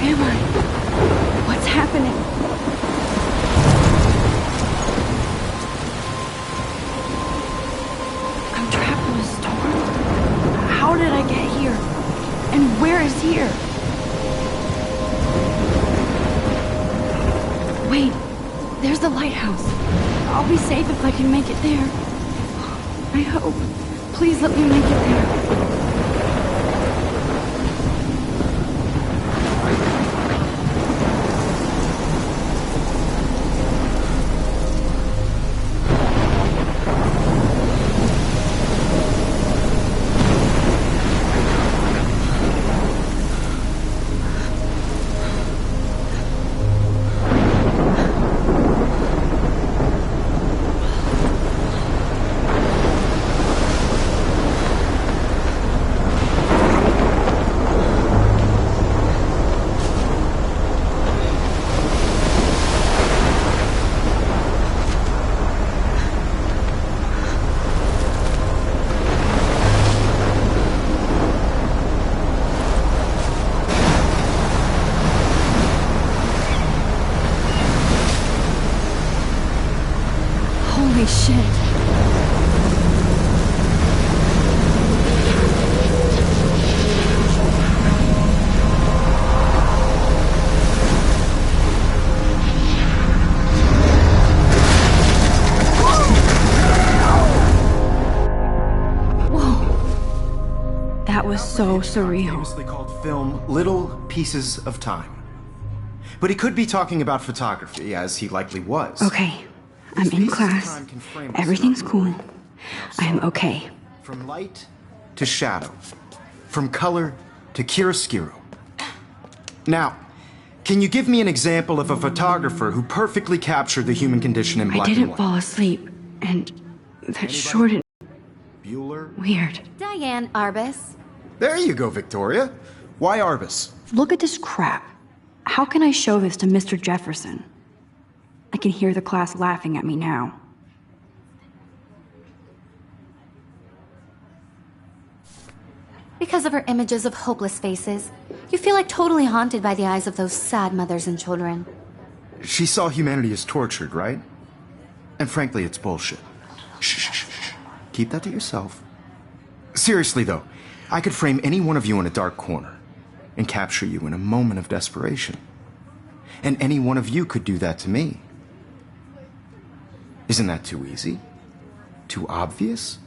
am I? What's happening? I'm trapped in a storm? How did I get here? And where is here? Wait, there's the lighthouse. I'll be safe if I can make it there. I hope. Please let me make it there. Holy shit. Whoa. That was so surreal. Famously called film Little Pieces of Time. But he could be talking about photography, as he likely was. Okay. I'm in class. Everything's cool. I'm okay. From light to shadow. From color to chiaroscuro. Now, can you give me an example of a photographer who perfectly captured the human condition in black and white? I didn't fall asleep, and that shorted... Bueller? Weird. Diane Arbus. There you go, Victoria. Why Arbus? Look at this crap. How can I show this to Mr. Jefferson? I can hear the class laughing at me now. Because of her images of hopeless faces, you feel like totally haunted by the eyes of those sad mothers and children. She saw humanity as tortured, right? And frankly, it's bullshit. Shh, shh, shh, shh. Keep that to yourself. Seriously, though, I could frame any one of you in a dark corner and capture you in a moment of desperation. And any one of you could do that to me. Isn't that too easy? Too obvious?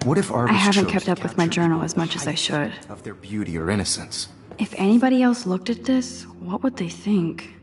What if Arbus I haven't chose kept to up with my capture journal people as much as I should. of their beauty or innocence? If anybody else looked at this, what would they think?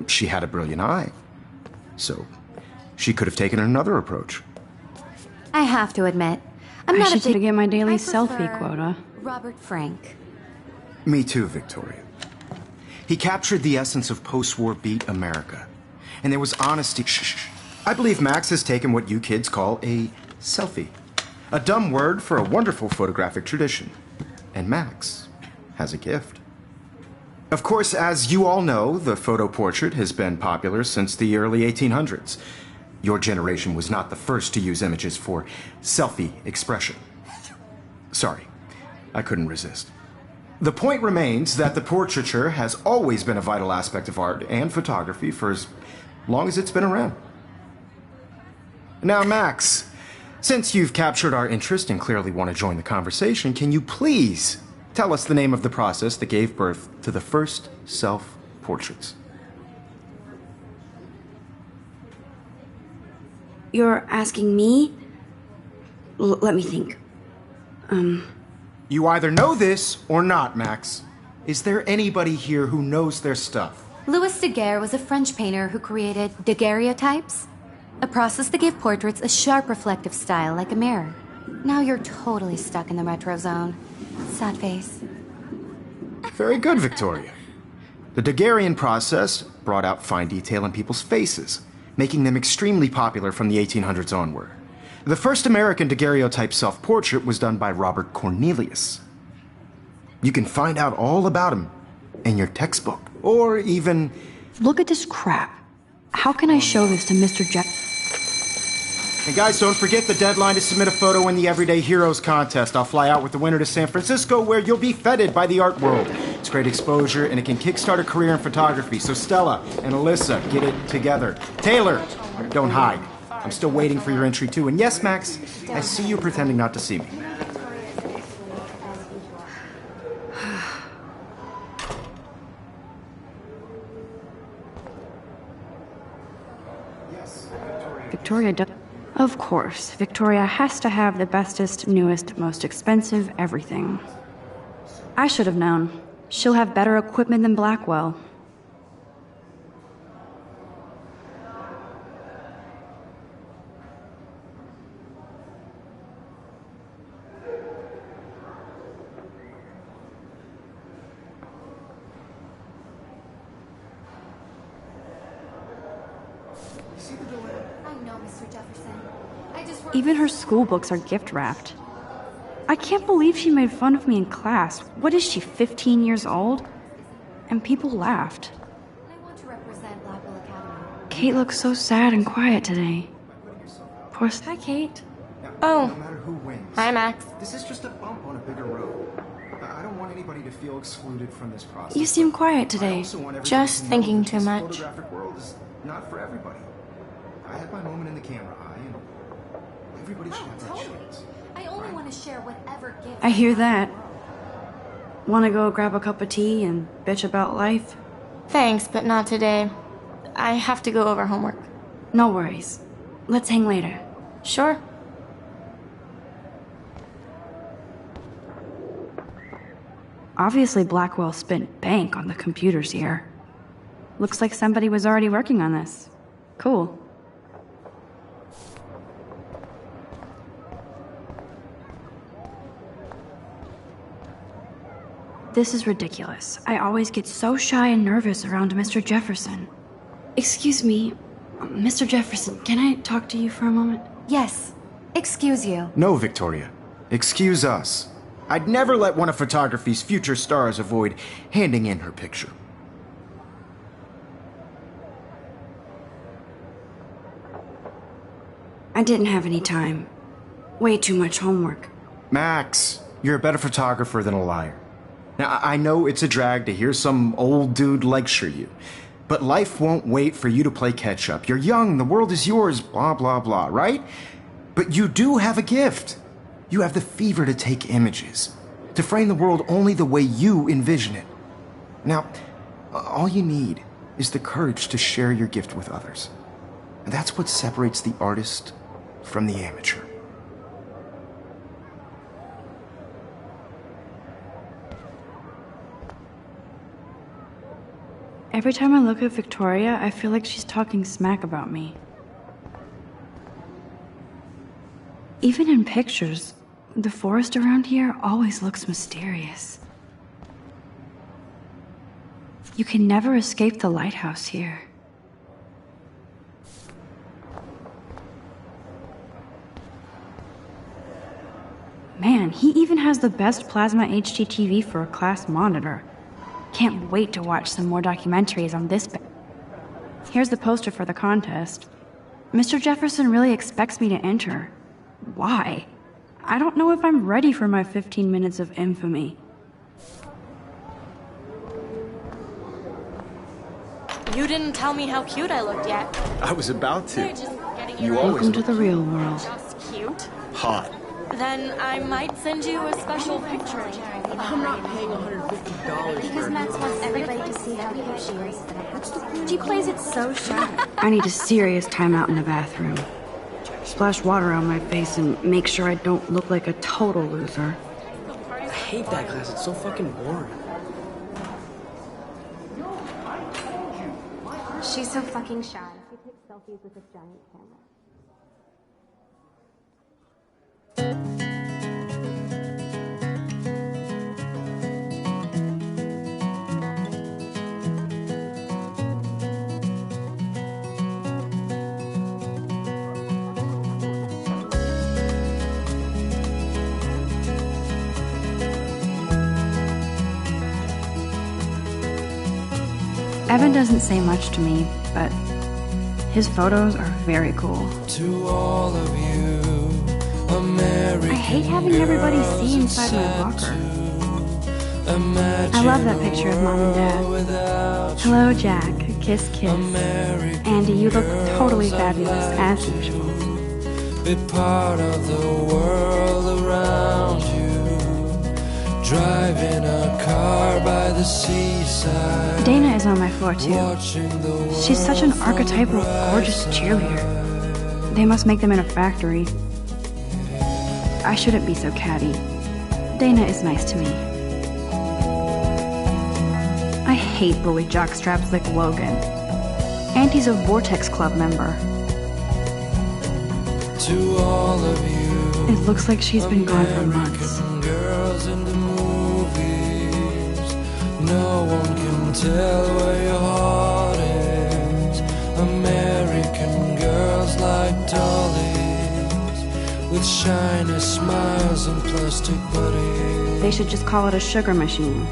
She had a brilliant eye, so she could have taken another approach. I have to admit, I'm I not a should big... get my daily I selfie prefer quota. Robert Frank. Me too, Victoria. He captured the essence of post-war beat America. And there was honesty. Shh. I believe Max has taken what you kids call a selfie. A dumb word for a wonderful photographic tradition. And Max has a gift. Of course, as you all know, the photo portrait has been popular since the early 1800s. Your generation was not the first to use images for selfie expression. Sorry, I couldn't resist. The point remains that the portraiture has always been a vital aspect of art and photography for as long as it's been around. Now, Max, since you've captured our interest and clearly want to join the conversation, can you please tell us the name of the process that gave birth to the first self-portraits? You're asking me? Let me think. You either know this or not, Max. Is there anybody here who knows their stuff? Louis Daguerre was a French painter who created daguerreotypes, a process that gave portraits a sharp reflective style like a mirror. Now you're totally stuck in the retro zone. Sad face. Very good, Victoria. The Daguerrean process brought out fine detail in people's faces, making them extremely popular from the 1800s onward. The first American daguerreotype self-portrait was done by Robert Cornelius. You can find out all about him in your textbook, or even... Look at this crap. How can I show this to Mr. Jack? And guys, don't forget the deadline to submit a photo in the Everyday Heroes contest. I'll fly out with the winner to San Francisco, where you'll be feted by the art world. It's great exposure, and it can kickstart a career in photography. So Stella and Alyssa, get it together. Taylor, don't hide. I'm still waiting for your entry, too. And yes, Max, I see you pretending not to see me. Victoria does. Of course, Victoria has to have the bestest, newest, most expensive everything. I should have known. She'll have better equipment than Blackwell. Even her school books are gift wrapped. I can't believe she made fun of me in class. What is she, 15 years old? And people laughed. I want to represent Blackwell Academy. Kate looks so sad and quiet today. Poor... Hi, Kate. No matter who wins, Hi, Max. this is just a bump on a bigger road. I don't want anybody to feel excluded from this process. You seem quiet I today. also want everybody Just to know thinking that too this much. photographic world is not for everybody. I had my moment in the camera eye, and everybody should have that chance. I only want to share whatever gift. I hear that. Want to go grab a cup of tea and bitch about life? Thanks, but not today. I have to go over homework. No worries. Let's hang later. Sure. Obviously, Blackwell spent bank on the computers here. Looks like somebody was already working on this. Cool. This is ridiculous. I always get so shy and nervous around Mr. Jefferson. Excuse me, Mr. Jefferson, can I talk to you for a moment? Yes. Excuse you. No, Victoria. Excuse us. I'd never let one of photography's future stars avoid handing in her picture. I didn't have any time. Way too much homework. Max, you're a better photographer than a liar. Now, I know it's a drag to hear some old dude lecture you, but life won't wait for you to play catch-up. You're young, the world is yours, blah, blah, blah, right? But you do have a gift. You have the fever to take images, to frame the world only the way you envision it. Now, all you need is the courage to share your gift with others. And that's what separates the artist from the amateur. Every time I look at Victoria, I feel like she's talking smack about me. Even in pictures, the forest around here always looks mysterious. You can never escape the lighthouse here. Man, he even has the best plasma HDTV for a class monitor. Can't wait to watch some more documentaries on this. Here's the poster for the contest. Mr. Jefferson really expects me to enter. Why? I don't know if I'm ready for my 15 minutes of infamy. You didn't tell me how cute I looked yet. I was about to. They're just getting You you always Welcome to the real world. just cute. Hot. Then I might send you a special picture. I'm not paying $150 Because Max wants everybody to see how cute she is. She plays it so shy. I need a serious timeout in the bathroom. Splash water on my face and make sure I don't look like a total loser. I hate that class. It's so fucking boring. She's so fucking shy. She takes selfies with this giant camera. Evan doesn't say much to me, but his photos are very cool. To all of you, American I hate having everybody see inside my locker. I love that picture of Mom and Dad. Hello, Jack. Kiss, kiss. Andy, you look totally fabulous, as usual. Be part of the world around you. Driving a car by the seaside. Dana is on my floor, too. Watching the world She's such an archetypal, gorgeous cheerleader. They must make them in a factory. I shouldn't be so catty. Dana is nice to me. I hate bully jockstraps like Logan. Auntie's a Vortex Club member. To all of you, It looks like she's been gone for months. American girls in the movies. No one can tell where your heart is. American girls like dollies, with shiny smiles and plastic bodies. They should just call it a sugar machine.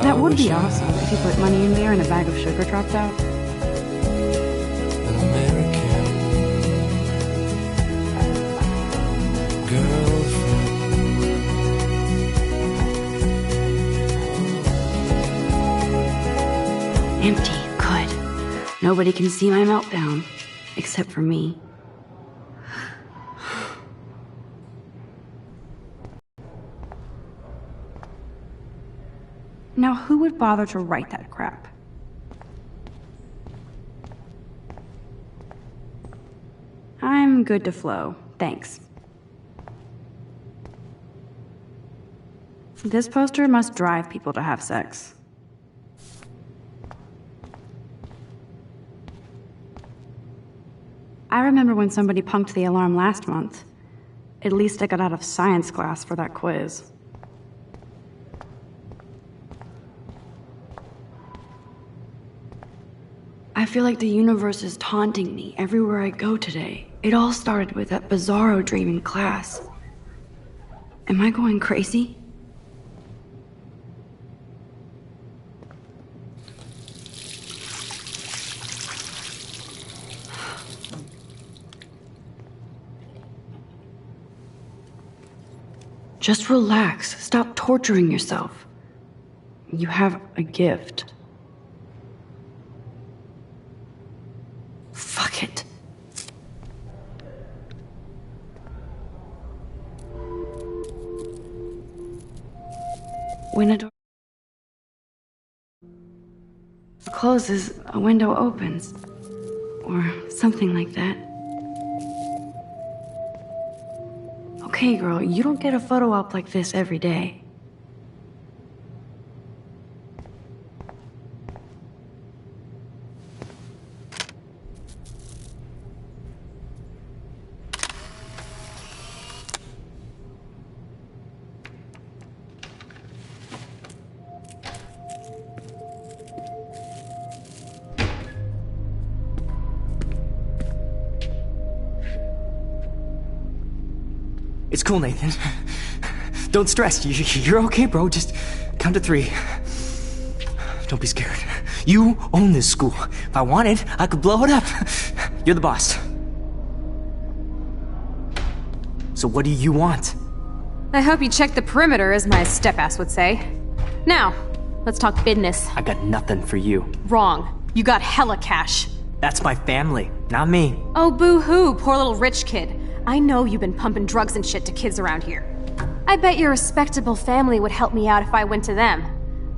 That would be awesome if you put money in there and a bag of sugar dropped out. An American girlfriend. Empty. Good. Nobody can see my meltdown. Except for me. Now, who would bother to write that crap? I'm good to flow. Thanks. This poster must drive people to have sex. I remember when somebody punked the alarm last month. At least I got out of science class for that quiz. I feel like the universe is taunting me everywhere I go today. It all started with that bizarro dream in class. Am I going crazy? Just relax. Stop torturing yourself. You have a gift. Fuck it. When a door closes, a window opens. Or something like that. Okay, girl, you don't get a photo op like this every day. It's cool, Nathan. Don't stress. You're okay, bro. Just count to 3. Don't be scared. You own this school. If I wanted, I could blow it up. You're the boss. So what do you want? I hope you checked the perimeter, as my step-ass would say. Now, let's talk business. I got nothing for you. Wrong. You got hella cash. That's my family, not me. Oh, boo-hoo, poor little rich kid. I know you've been pumping drugs and shit to kids around here. I bet your respectable family would help me out if I went to them.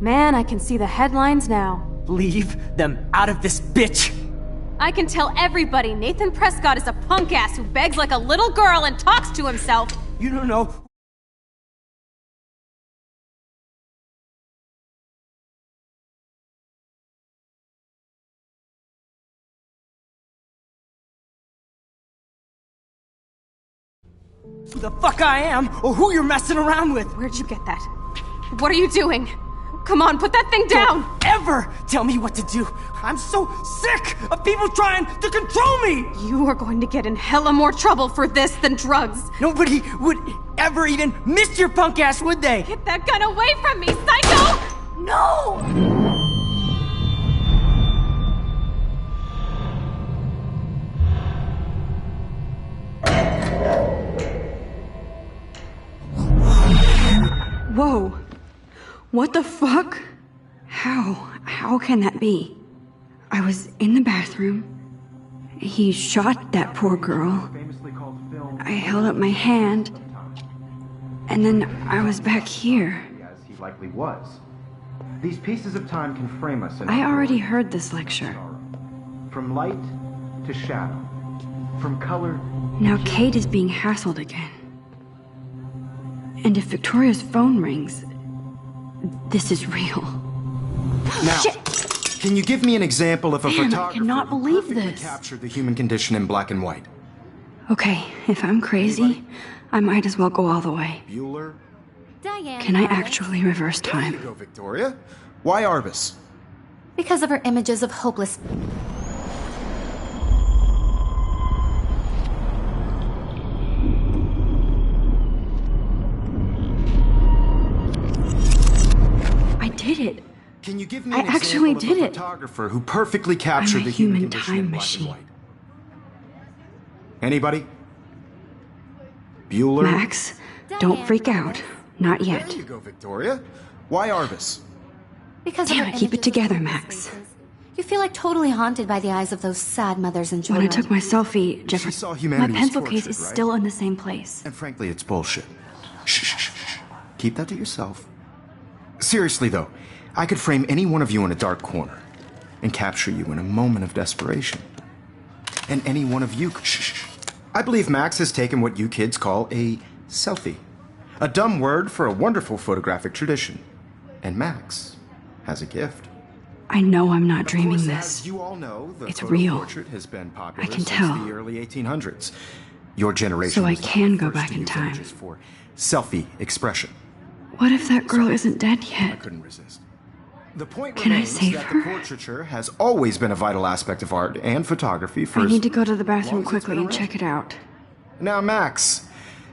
Man, I can see the headlines now. Leave them out of this bitch! I can tell everybody Nathan Prescott is a punk ass who begs like a little girl and talks to himself. You don't know. Who the fuck I am, or who you're messing around with! Where'd you get that? What are you doing? Come on, put that thing down! Don't ever tell me what to do! I'm so sick of people trying to control me! You are going to get in hella more trouble for this than drugs. Nobody would ever even miss your punk ass, would they? Get that gun away from me, psycho! No! Whoa. What the fuck? How can that be? I was in the bathroom. He shot that poor girl. I held up my hand. And then I was back here. As he likely was. These pieces of time can frame us in I already heard this lecture. From light to shadow. From color. Now Kate is being hassled again. And if Victoria's phone rings, this is real. Now, Shit. Can you give me an example of a Man, I photographer cannot who believe perfectly this. captured the human condition in black and white? Okay, if I'm crazy, I might as well go all the way. Bueller? Diane. Can I got it. actually reverse There you time? go, Victoria. Why Arbus? Because of her images of hopeless. I did it. Can you give me I an actually example did of a it. photographer who perfectly captured I'm a the human human condition time in black machine. and white? Anybody? Bueller? Max, don't Diane freak got out. it. Not There yet. you go, Victoria. Why Arbus? Because Damn of her it, keep it images of together, hopeless Max. faces. You feel like totally haunted by the eyes of those sad mothers and When children. I took my selfie, Jeffrey, saw my humanity as pencil case tortured, is right? still in the same place. And frankly, it's bullshit. Shh, shh, shh, shh. Keep that to yourself. Seriously, though, I could frame any one of you in a dark corner and capture you in a moment of desperation. And any one of you... Shh, shh, shh. I believe Max has taken what you kids call a selfie. A dumb word for a wonderful photographic tradition. And Max has a gift. I know I'm not Of dreaming course, this. as you all know, the It's photo real. portrait has been popular I can since tell. the early 1800s. Your generation So I was not can the go first back to in use time. images for selfie expression. What if that girl isn't dead I yet? couldn't resist. The point Can I remains save that her? the portraiture has always been a vital aspect of art and photography for I as need to go to the long bathroom as it's quickly been and around. check it out. Now, Max,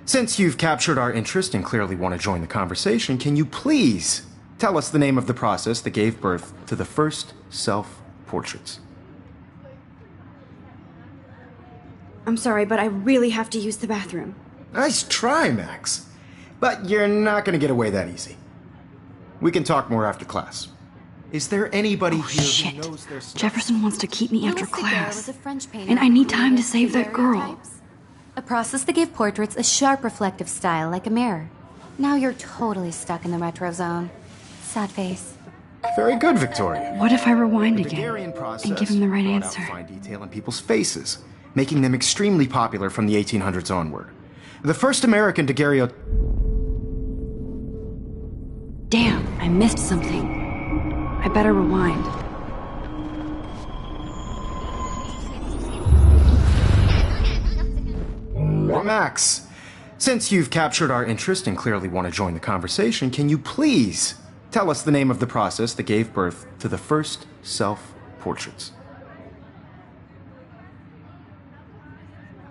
since you've captured our interest and clearly want to join the conversation, can you please tell us the name of the process that gave birth to the first self-portraits? I'm sorry, but I really have to use the bathroom. Nice try, Max. But you're not going to get away that easy. We can talk more after class. Is there anybody Oh, here shit. who knows their stuff? Jefferson wants to keep me after Louis Daguerre class. was a French painter And I who need time to created save that girl. daguerreotypes, a process that gave portraits a sharp reflective style like a mirror. Now you're totally stuck in the retro zone. Sad face. Very good, Victoria. What if I rewind The again Daguerrean process and give him the right brought answer? out fine detail in people's faces, making them extremely popular from the 1800s onward. The first American daguerreotype. Damn, I missed something. I better rewind. Max, since you've captured our interest and clearly want to join the conversation, can you please tell us the name of the process that gave birth to the first self-portraits?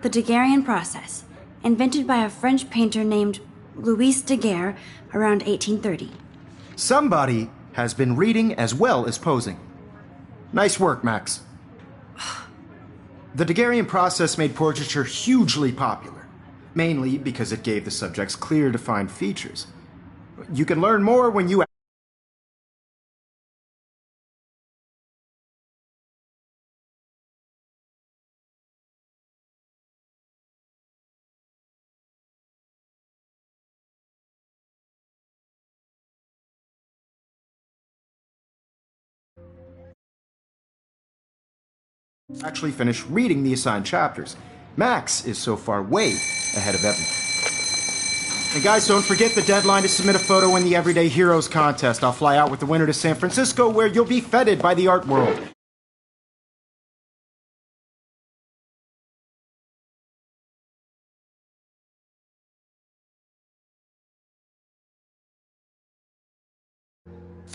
The Daguerrean process, invented by a French painter named Louis Daguerre around 1830. Somebody has been reading as well as posing. Nice work, Max. The Daguerrean process made portraiture hugely popular, mainly because it gave the subjects clear, defined features. You can learn more when you... actually finish reading the assigned chapters. Max is so far way ahead of everyone. And guys, don't forget the deadline to submit a photo in the Everyday Heroes contest. I'll fly out with the winner to San Francisco, where you'll be feted by the art world.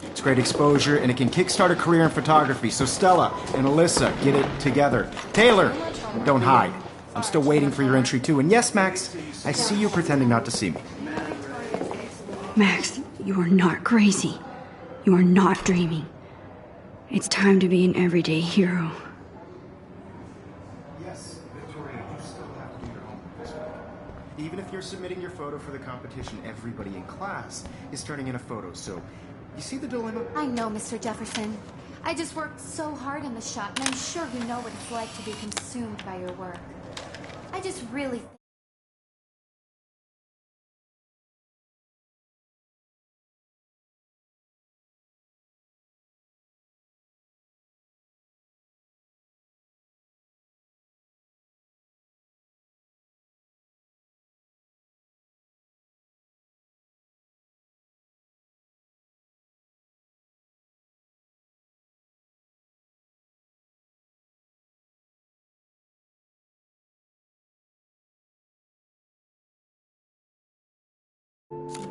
It's great exposure, and it can kickstart a career in photography. So Stella and Alyssa, get it together. Taylor, don't hide. I'm still waiting for your entry too. And yes, Max, I see you pretending not to see me. Max, you are not crazy. You are not dreaming. It's time to be an everyday hero. Yes, Victoria, you still have to do your homework this week. Even if you're submitting your photo for the competition, everybody in class is turning in a photo. So, you see the dilemma? I know, Mr. Jefferson. I just worked so hard in the shot, and I'm sure you know what it's like to be consumed by your work. I just really...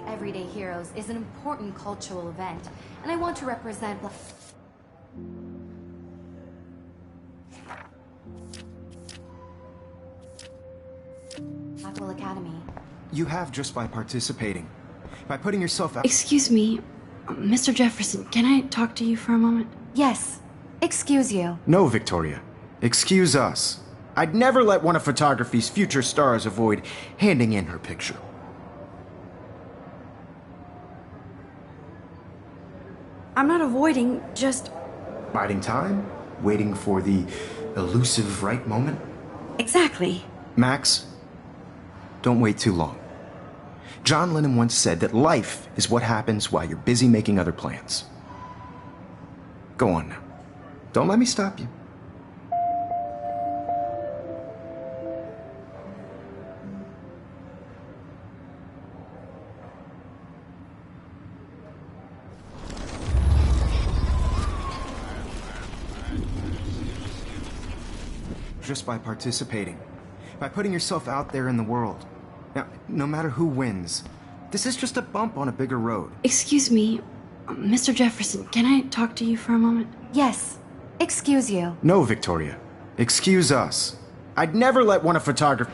Everyday Heroes is an important cultural event, and I want to represent... Blackwell Academy. You have just by participating. By putting yourself out. Excuse me, Mr. Jefferson, can I talk to you for a moment? Yes. Excuse you. No, Victoria. Excuse us. I'd never let one of photography's future stars avoid handing in her picture. I'm not avoiding, just... Biding time? Waiting for the elusive right moment? Exactly. Max, don't wait too long. John Lennon once said that life is what happens while you're busy making other plans. Go on now. Don't let me stop you. just by participating. By putting yourself out there in the world. Now, no matter who wins, this is just a bump on a bigger road. Excuse me, Mr. Jefferson, can I talk to you for a moment? Yes. Excuse you. No, Victoria. Excuse us. I'd never let one of photography...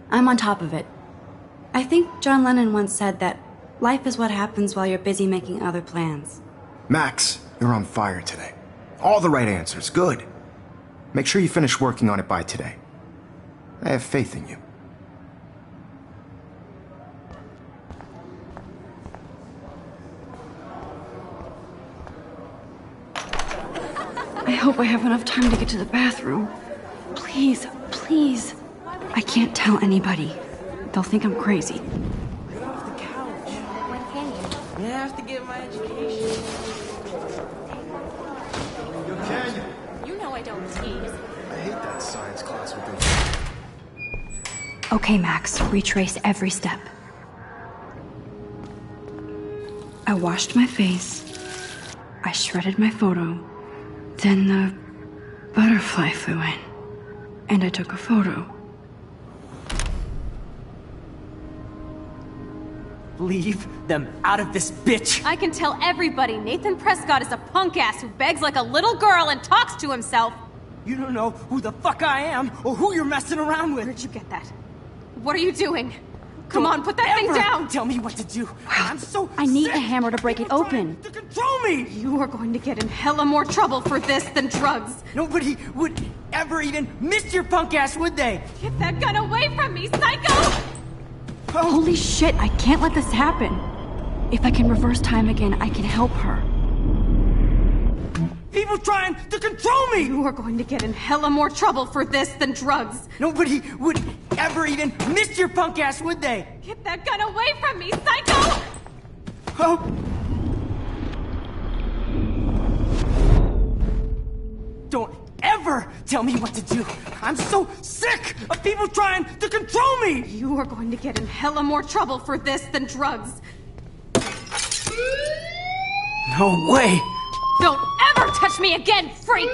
I'm on top of it. I think John Lennon once said that life is what happens while you're busy making other plans. Max, you're on fire today. All the right answers. Good. Make sure you finish working on it by today. I have faith in you. I hope I have enough time to get to the bathroom. Please, please. I can't tell anybody. They'll think I'm crazy. Get off the couch. I have to get my education. You know I don't tease. I hate that science class with them. Okay, Max, retrace every step. I washed my face. I shredded my photo. Then the butterfly flew in. And I took a photo. Leave them out of this bitch! I can tell everybody Nathan Prescott is a punk ass who begs like a little girl and talks to himself. You don't know who the fuck I am or who you're messing around with. Where'd you get that? What are you doing? Come on, put that thing Ever down! Tell me what to do. I'm so I need sick. a hammer to break it People open. trying to control me! You are going to get in hella more trouble for this than drugs. Nobody would ever even miss your punk ass, would they? Get that gun away from me, psycho! Holy shit, I can't let this happen. If I can reverse time again, I can help her. People trying to control me! You are going to get in hella more trouble for this than drugs. Nobody would ever even miss your punk ass, would they? Get that gun away from me, psycho! Oh. Don't ever tell me what to do. I'm so sick of people trying to control me! You are going to get in hella more trouble for this than drugs. No way! Don't ever touch me again, freak!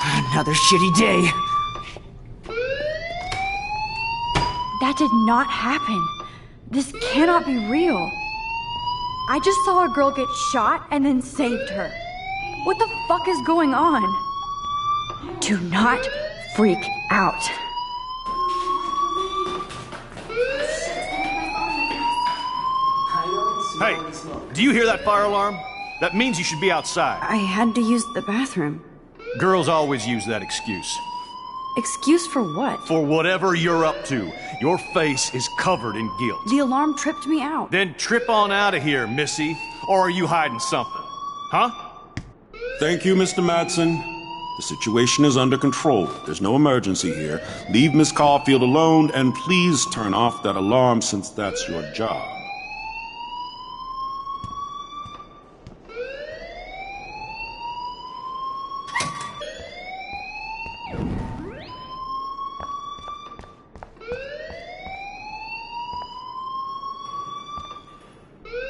Another shitty day. That did not happen. This cannot be real. I just saw a girl get shot and then saved her. What the fuck is going on? Do not freak out. Hey, do you hear that fire alarm? That means you should be outside. I had to use the bathroom. Girls always use that excuse. Excuse for what? For whatever you're up to, your face is covered in guilt. The alarm tripped me out. Then trip on out of here, Missy. Or are you hiding something? Huh? Thank you, Mr. Madsen. The situation is under control. There's no emergency here. Leave Miss Caulfield alone, and please turn off that alarm since that's your job.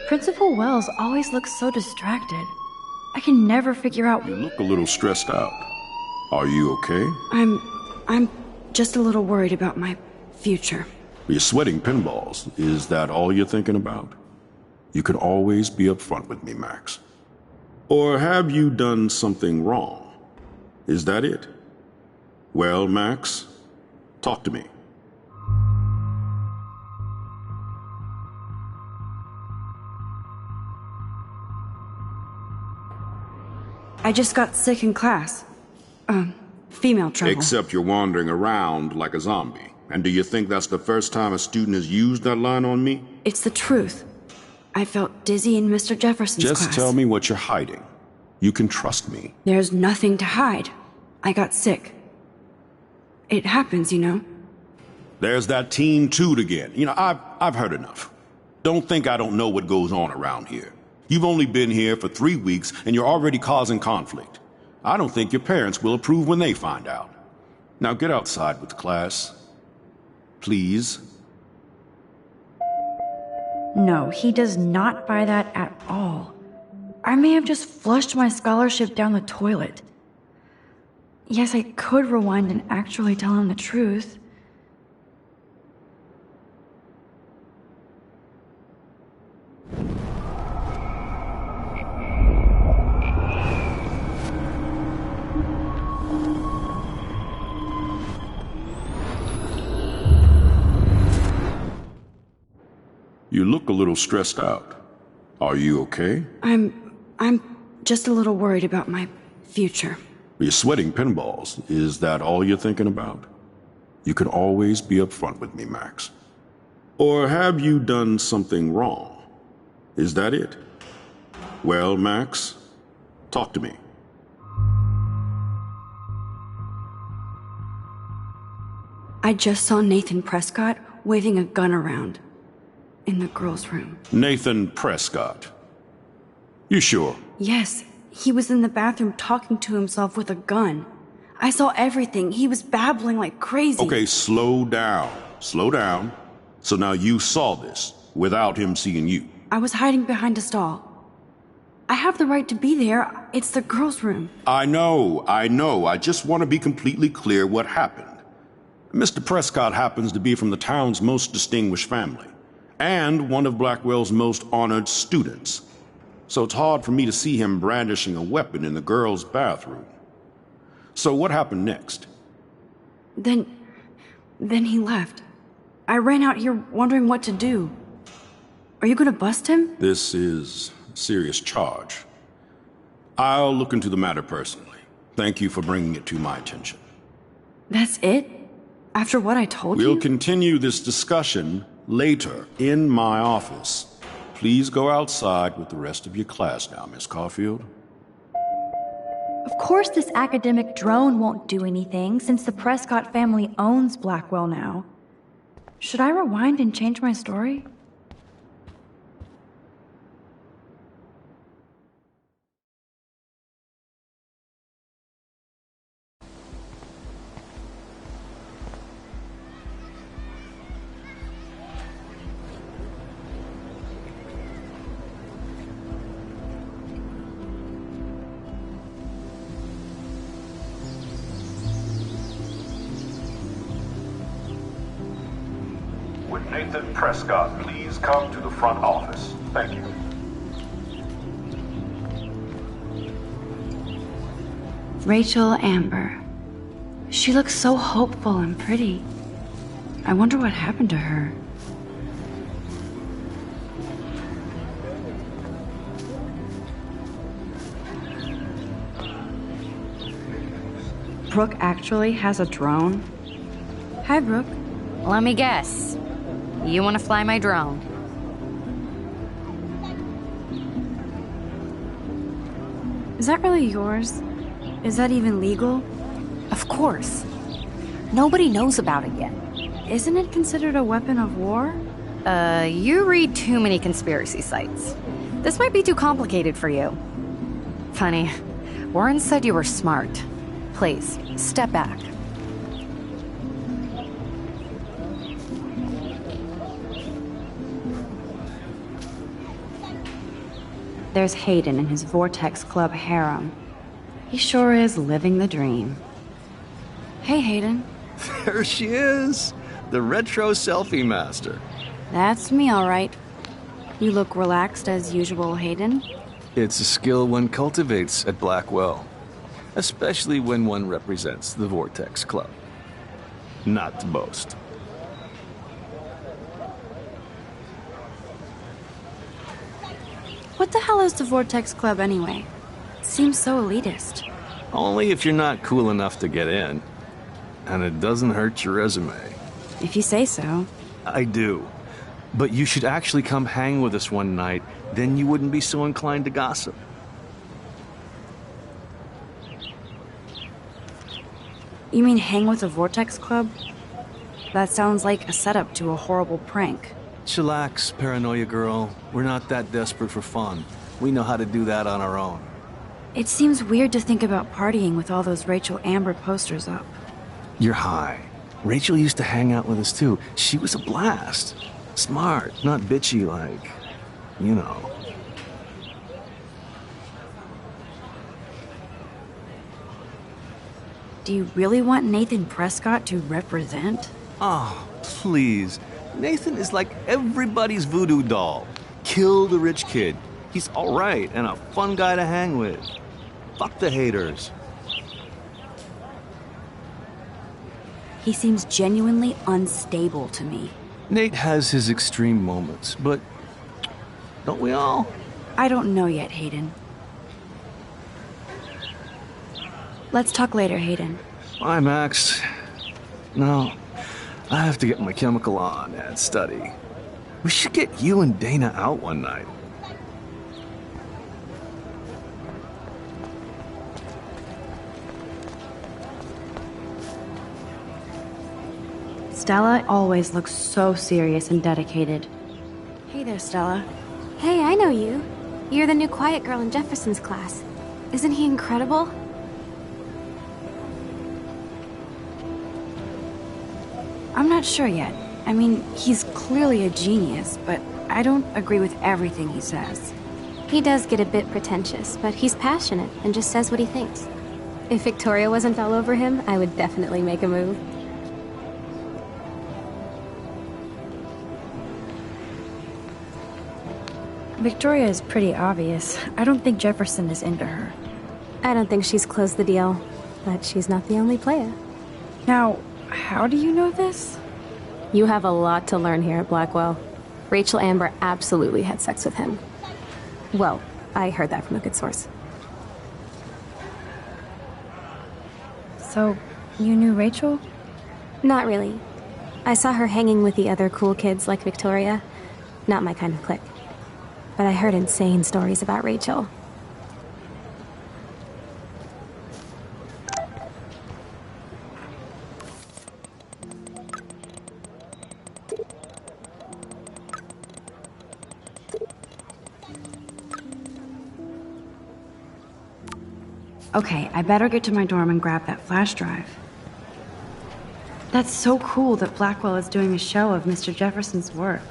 Principal Wells always looks so distracted. I can never figure out... You look a little stressed out. Are you okay? I'm just a little worried about my future. You're sweating pinballs. Is that all you're thinking about? You can always be upfront with me, Max. Or have you done something wrong? Is that it? Well, Max, talk to me. I just got sick in class. Female trouble. Except you're wandering around like a zombie. And do you think that's the first time a student has used that line on me? It's the truth. I felt dizzy in Mr. Jefferson's class. Just tell me what you're hiding. You can trust me. There's nothing to hide. I got sick. It happens, you know. There's that teen toot again. You know, I've heard enough. Don't think I don't know what goes on around here. You've only been here for 3 weeks, and you're already causing conflict. I don't think your parents will approve when they find out. Now get outside with class. Please. No, he does not buy that at all. I may have just flushed my scholarship down the toilet. Yes, I could rewind and actually tell him the truth. You look a little stressed out. Are you okay? I'm just a little worried about my future. You're sweating pinballs. Is that all you're thinking about? You can always be upfront with me, Max. Or have you done something wrong? Is that it? Well, Max, talk to me. I just saw Nathan Prescott waving a gun around in the girls' room. Nathan Prescott. You sure? Yes, he was in the bathroom talking to himself with a gun. I saw everything. He was babbling like crazy. Okay, slow down. Slow down. So now you saw this without him seeing you. I was hiding behind a stall. I have the right to be there. It's the girls' room. I know. I just want to be completely clear what happened. Mr. Prescott happens to be from the town's most distinguished family, and one of Blackwell's most honored students. So it's hard for me to see him brandishing a weapon in the girls' bathroom. So what happened next? Then he left. I ran out here wondering what to do. Are you gonna bust him? This is a serious charge. I'll look into the matter personally. Thank you for bringing it to my attention. That's it? After what I told you? We'll continue this discussion later in my office. Please go outside with the rest of your class now, Miss Caulfield. Of course this academic drone won't do anything since the Prescott family owns Blackwell now. Should I rewind and change my story? Would Nathan Prescott please come to the front office? Thank you. Rachel Amber. She looks so hopeful and pretty. I wonder what happened to her. Brooke actually has a drone? Hi, Brooke. Let me guess. You want to fly my drone? Is that really yours? Is that even legal? Of course. Nobody knows about it yet. Isn't it considered a weapon of war? You read too many conspiracy sites. This might be too complicated for you. Funny, Warren said you were smart. Please, step back. There's Hayden in his Vortex Club harem. He sure is living the dream. Hey, Hayden. There she is, the retro selfie master. That's me, all right. You look relaxed as usual, Hayden. It's a skill one cultivates at Blackwell, especially when one represents the Vortex Club. Not to boast. What the hell is the Vortex Club anyway? It seems so elitist. Only if you're not cool enough to get in. And it doesn't hurt your resume. If you say so. I do. But you should actually come hang with us one night, then you wouldn't be so inclined to gossip. You mean hang with the Vortex Club? That sounds like a setup to a horrible prank. Chillax, paranoia girl. We're not that desperate for fun. We know how to do that on our own. It seems weird to think about partying with all those Rachel Amber posters up. You're high. Rachel used to hang out with us too. She was a blast. Smart, not bitchy like, you know. Do you really want Nathan Prescott to represent? Oh, please. Nathan is like everybody's voodoo doll. Kill the rich kid. He's alright and a fun guy to hang with. Fuck the haters. He seems genuinely unstable to me. Nate has his extreme moments, but don't we all? I don't know yet, Hayden. Let's talk later, Hayden. Bye, Max. No, I have to get my chemical on and study. We should get you and Dana out one night. Stella always looks so serious and dedicated. Hey there, Stella. Hey, I know you. You're the new quiet girl in Jefferson's class. Isn't he incredible? I'm not sure yet. I mean, he's clearly a genius, but I don't agree with everything he says. He does get a bit pretentious, but he's passionate and just says what he thinks. If Victoria wasn't all over him, I would definitely make a move. Victoria is pretty obvious. I don't think Jefferson is into her. I don't think she's closed the deal, but she's not the only player. Now, how do you know this? You have a lot to learn here at Blackwell. Rachel Amber absolutely had sex with him. Well, I heard that from a good source. So, you knew Rachel? Not really. I saw her hanging with the other cool kids like Victoria. Not my kind of clique. But I heard insane stories about Rachel. Okay, I better get to my dorm and grab that flash drive. That's so cool that Blackwell is doing a show of Mr. Jefferson's work.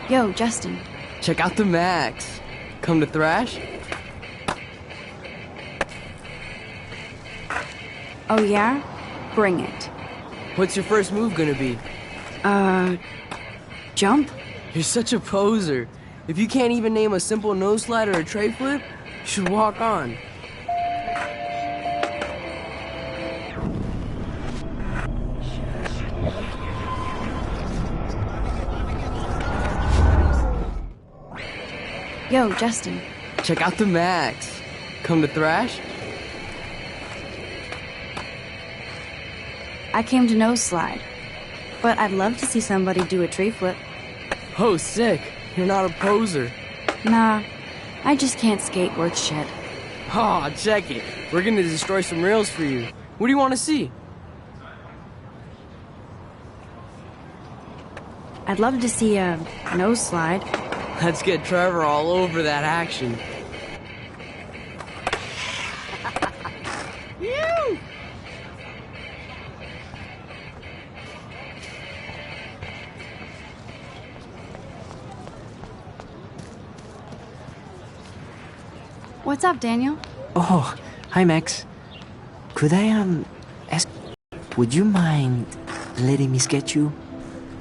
Yo, Justin. Check out the Max. Come to thrash? Oh yeah? Bring it. What's your first move gonna be? Jump? You're such a poser. If you can't even name a simple nose slide or a tray flip, you should walk on. Yo, Justin. Check out the Max. Come to thrash? I came to nose slide, but I'd love to see somebody do a tree flip. Oh, sick. You're not a poser. Nah, I just can't skate worth shit. Aw, check it. We're gonna destroy some rails for you. What do you want to see? I'd love to see a nose slide. Let's get Trevor all over that action. You! What's up, Daniel? Oh, hi, Max. Could I, ask... Would you mind letting me sketch you?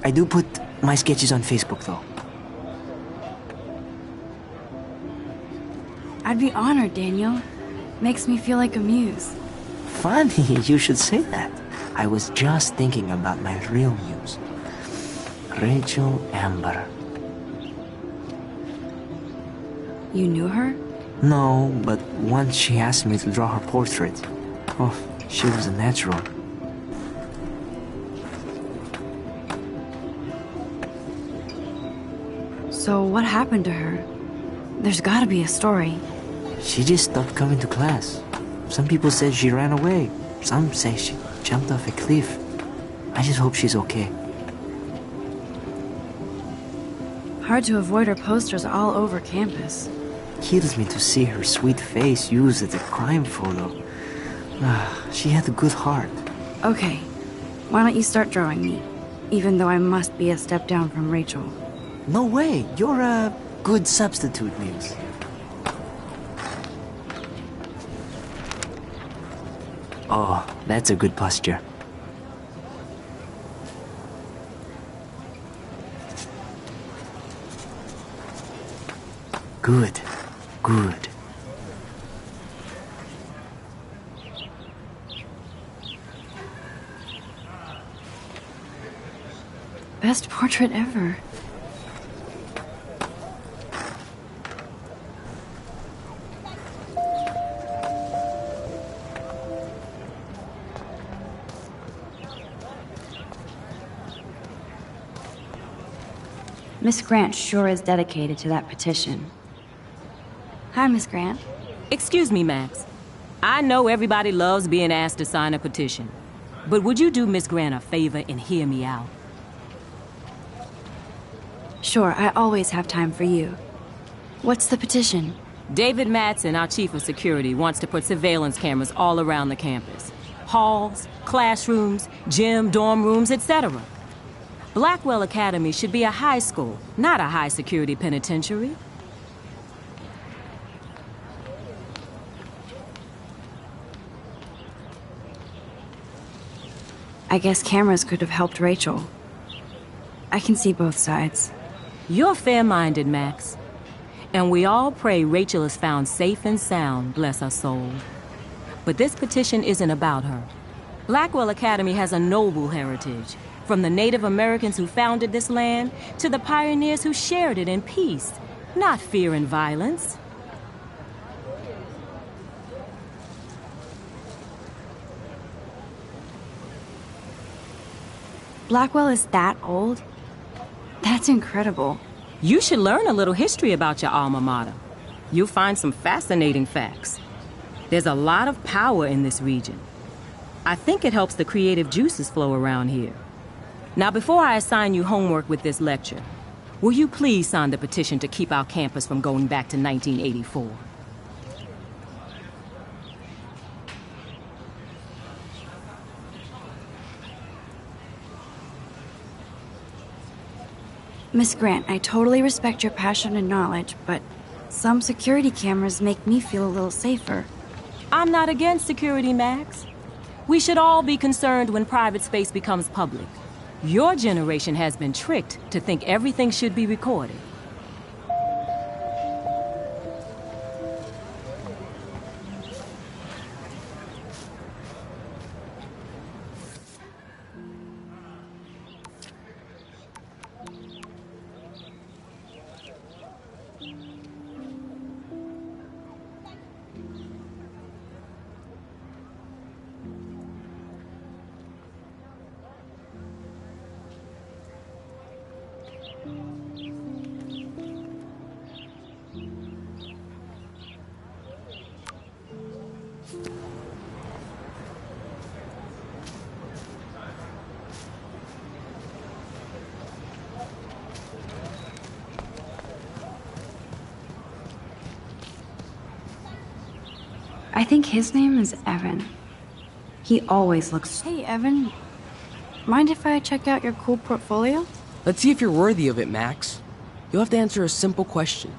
I do put my sketches on Facebook, though. I'd be honored, Daniel. Makes me feel like a muse. Funny, you should say that. I was just thinking about my real muse. Rachel Amber. You knew her? No, but once she asked me to draw her portrait. Oh, she was a natural. So what happened to her? There's gotta be a story. She just stopped coming to class. Some people said she ran away. Some say she jumped off a cliff. I just hope she's okay. Hard to avoid her posters all over campus. Kills me to see her sweet face used as a crime photo. She had a good heart. Okay, why don't you start drawing me? Even though I must be a step down from Rachel. No way, you're a good substitute, Muse. Oh, that's a good posture. Good, good. Best portrait ever. Miss Grant sure is dedicated to that petition. Hi, Miss Grant. Excuse me, Max. I know everybody loves being asked to sign a petition, but would you do Miss Grant a favor and hear me out? Sure, I always have time for you. What's the petition? David Madsen, our chief of security, wants to put surveillance cameras all around the campus. Halls, classrooms, gym, dorm rooms, etc. Blackwell Academy should be a high school, not a high-security penitentiary. I guess cameras could have helped Rachel. I can see both sides. You're fair-minded, Max. And we all pray Rachel is found safe and sound, bless her soul. But this petition isn't about her. Blackwell Academy has a noble heritage. From the Native Americans who founded this land to the pioneers who shared it in peace, not fear and violence. Blackwell is that old? That's incredible. You should learn a little history about your alma mater. You'll find some fascinating facts. There's a lot of power in this region. I think it helps the creative juices flow around here. Now, before I assign you homework with this lecture, will you please sign the petition to keep our campus from going back to 1984? Miss Grant, I totally respect your passion and knowledge, but some security cameras make me feel a little safer. I'm not against security, Max. We should all be concerned when private space becomes public. Your generation has been tricked to think everything should be recorded. I think his name is Evan. He always looks... Hey, Evan. Mind if I check out your cool portfolio? Let's see if you're worthy of it, Max. You'll have to answer a simple question.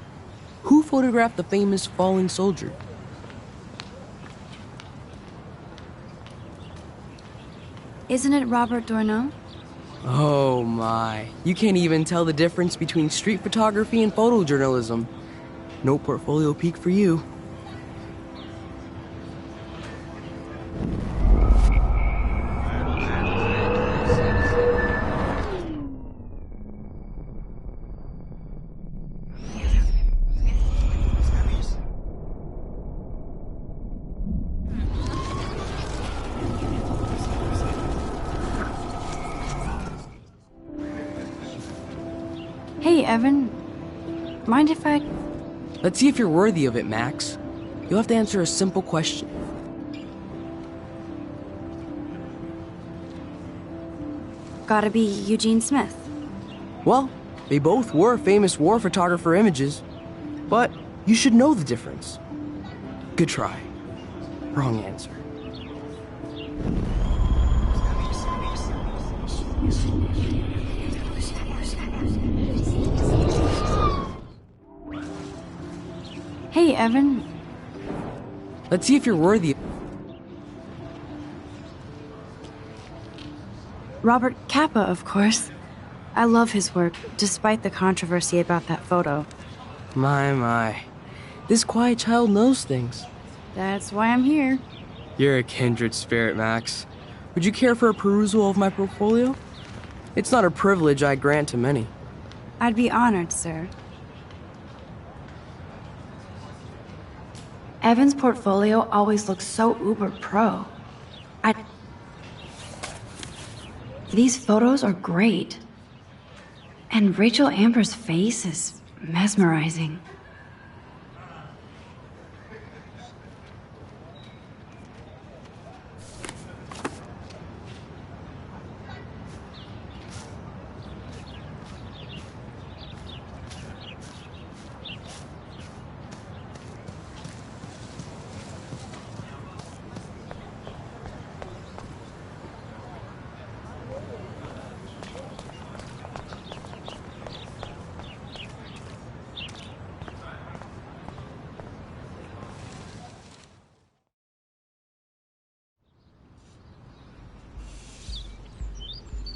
Who photographed the famous falling soldier? Isn't it Robert Doisneau? Oh my. You can't even tell the difference between street photography and photojournalism. No portfolio peek for you. Hey, Evan. Mind if I... Let's see if you're worthy of it, Max. You'll have to answer a simple question. gotta be Eugene Smith. Well, they both were famous war photographer images, but you should know the difference. Good try. Wrong answer. Hey, Evan. Let's see if you're worthy. Robert Capa, of course. I love his work, despite the controversy about that photo. My. This quiet child knows things. That's why I'm here. You're a kindred spirit, Max. Would you care for a perusal of my portfolio? It's not a privilege I grant to many. I'd be honored, sir. Evan's portfolio always looks so uber pro. These photos are great. And Rachel Amber's face is mesmerizing.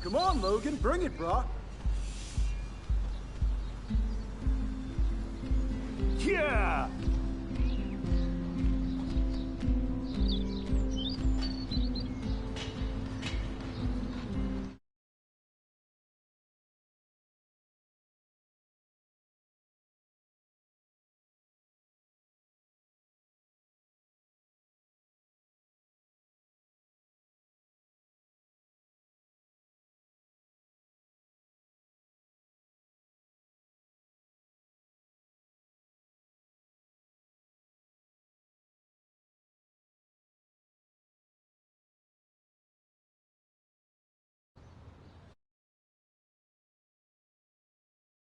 Come on, Logan, bring it, brah.